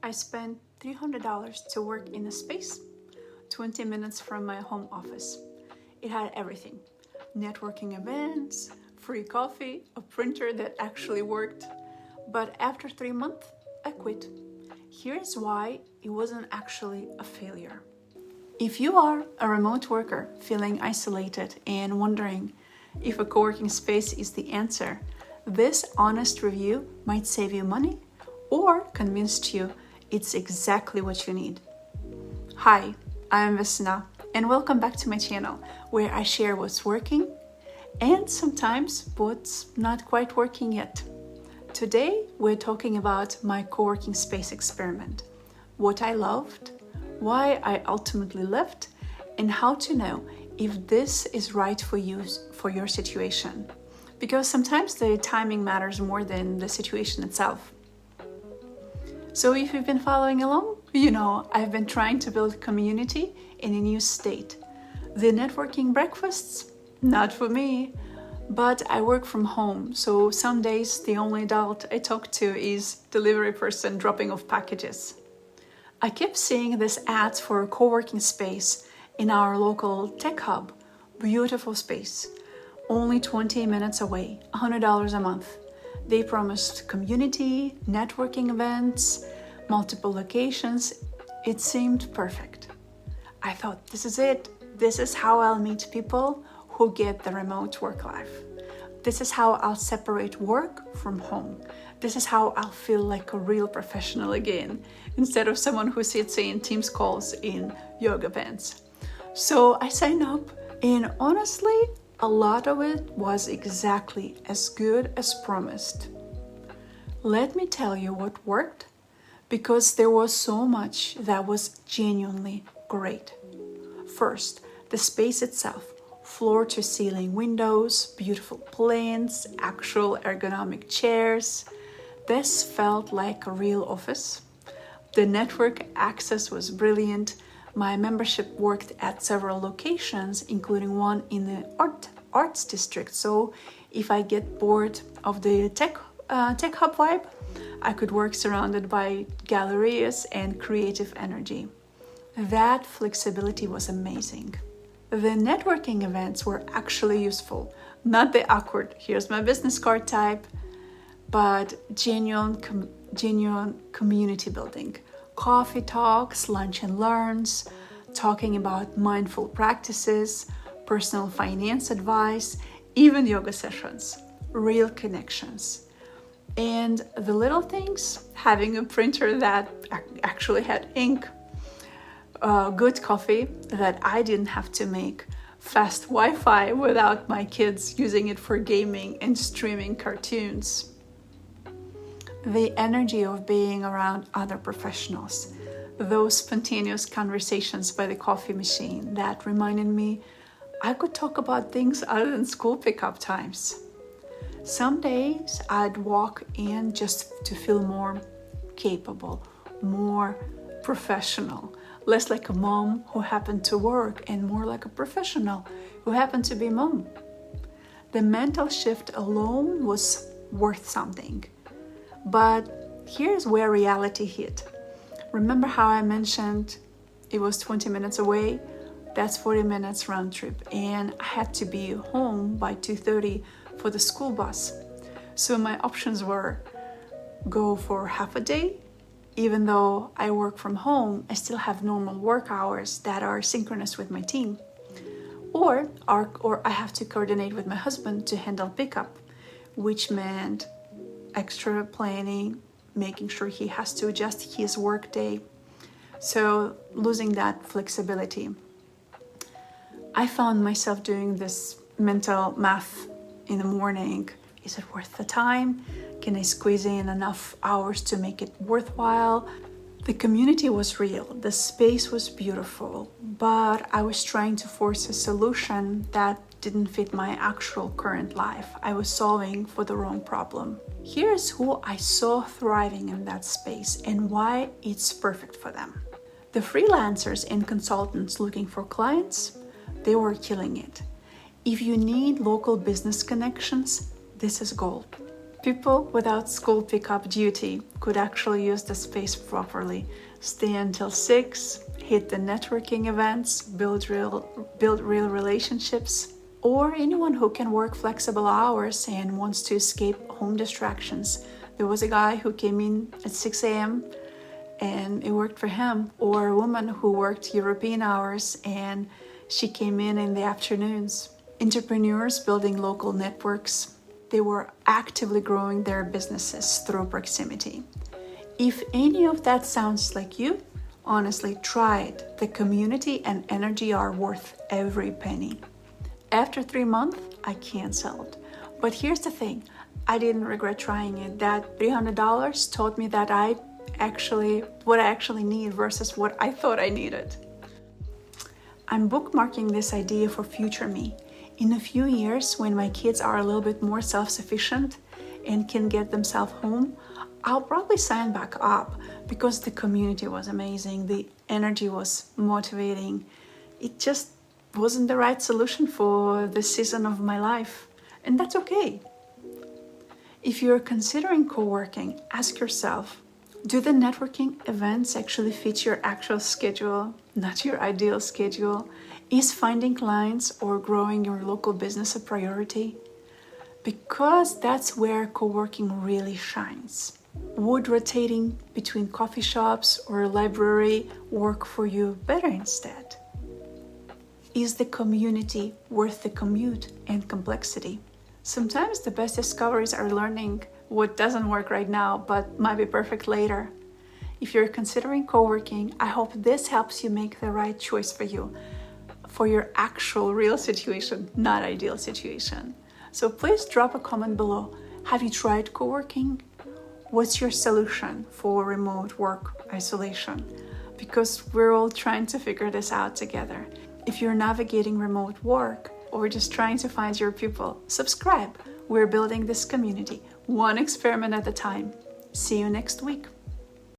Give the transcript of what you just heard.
I spent $300 to work in a space 20 minutes from my home office. It had everything: networking events, free coffee, a printer that actually worked. But after 3 months, I quit. Here's why it wasn't actually a failure. If you are a remote worker feeling isolated and wondering if a co-working space is the answer, this honest review might save you money or convince you it's exactly what you need. Hi, I'm Vesna, and welcome back to my channel where I share what's working and sometimes what's not quite working yet. Today we're talking about my co-working space experiment, what I loved, why I ultimately left, and how to know if this is right for you, for your situation. Because sometimes the timing matters more than the situation itself. So if you've been following along, you know I've been trying to build community in a new state. The networking breakfasts, not for me, but I work from home, so some days the only adult I talk to is delivery person dropping off packages. I kept seeing these ads for a co-working space in our local tech hub. Beautiful space, only 20 minutes away, $100 a month. They promised community, networking events, multiple locations. It seemed perfect. I thought, this is it. This is how I'll meet people who get the remote work life. This is how I'll separate work from home. This is how I'll feel like a real professional again, instead of someone who sits in Teams calls in yoga pants. So I signed up, and honestly, a lot of it was exactly as good as promised. Let me tell you what worked, because there was so much that was genuinely great. First, the space itself. Floor to ceiling windows, beautiful plants, actual ergonomic chairs. This felt like a real office. The network access was brilliant. My membership worked at several locations, including one in the arts district. So if I get bored of the tech hub vibe, I could work surrounded by galleries and creative energy. That flexibility was amazing. The networking events were actually useful, not the awkward, here's my business card type, but genuine community building. Coffee talks, lunch and learns, talking about mindful practices, personal finance advice, even yoga sessions, real connections. And the little things, having a printer that actually had ink, good coffee that I didn't have to make, fast Wi-Fi without my kids using it for gaming and streaming cartoons. The energy of being around other professionals, those spontaneous conversations by the coffee machine that reminded me I could talk about things other than school pickup times. Some days I'd walk in just to feel more capable, more professional, less like a mom who happened to work and more like a professional who happened to be mom. The mental shift alone was worth something. But here's where reality hit. Remember how I mentioned it was 20 minutes away? That's 40 minutes round trip, and I had to be home by 2:30 for the school bus. So my options were go for half a day. Even though I work from home, I still have normal work hours that are synchronous with my team. Or I have to coordinate with my husband to handle pickup, which meant extra planning, making sure he has to adjust his work day. So losing that flexibility. I found myself doing this mental math in the morning. Is it worth the time? Can I squeeze in enough hours to make it worthwhile? The community was real, the space was beautiful, but I was trying to force a solution that didn't fit my actual current life. I was solving for the wrong problem. Here's who I saw thriving in that space and why it's perfect for them. The freelancers and consultants looking for clients, they were killing it. If you need local business connections, this is gold. People without school pickup duty could actually use the space properly. Stay until 6, hit the networking events, build real relationships, or anyone who can work flexible hours and wants to escape home distractions. There was a guy who came in at 6 a.m. and it worked for him, or a woman who worked European hours and she came in the afternoons. Entrepreneurs building local networks, they were actively growing their businesses through proximity. If any of that sounds like you, honestly, try it. The community and energy are worth every penny. After 3 months, I canceled. But here's the thing, I didn't regret trying it. That $300 taught me that what I actually need versus what I thought I needed. I'm bookmarking this idea for future me. In a few years, when my kids are a little bit more self-sufficient and can get themselves home, I'll probably sign back up because the community was amazing, the energy was motivating. It just wasn't the right solution for this season of my life, and that's okay. If you're considering co-working, ask yourself, do the networking events actually fit your actual schedule, not your ideal schedule? Is finding clients or growing your local business a priority? Because that's where co-working really shines. Would rotating between coffee shops or a library work for you better instead? Is the community worth the commute and complexity? Sometimes the best discoveries are learning what doesn't work right now but might be perfect later. If you're considering co-working, I hope this helps you make the right choice for you, for your actual real situation, not ideal situation. So please drop a comment below. Have you tried co-working? What's your solution for remote work isolation? Because we're all trying to figure this out together. If you're navigating remote work or just trying to find your people, subscribe. We're building this community, one experiment at a time. See you next week.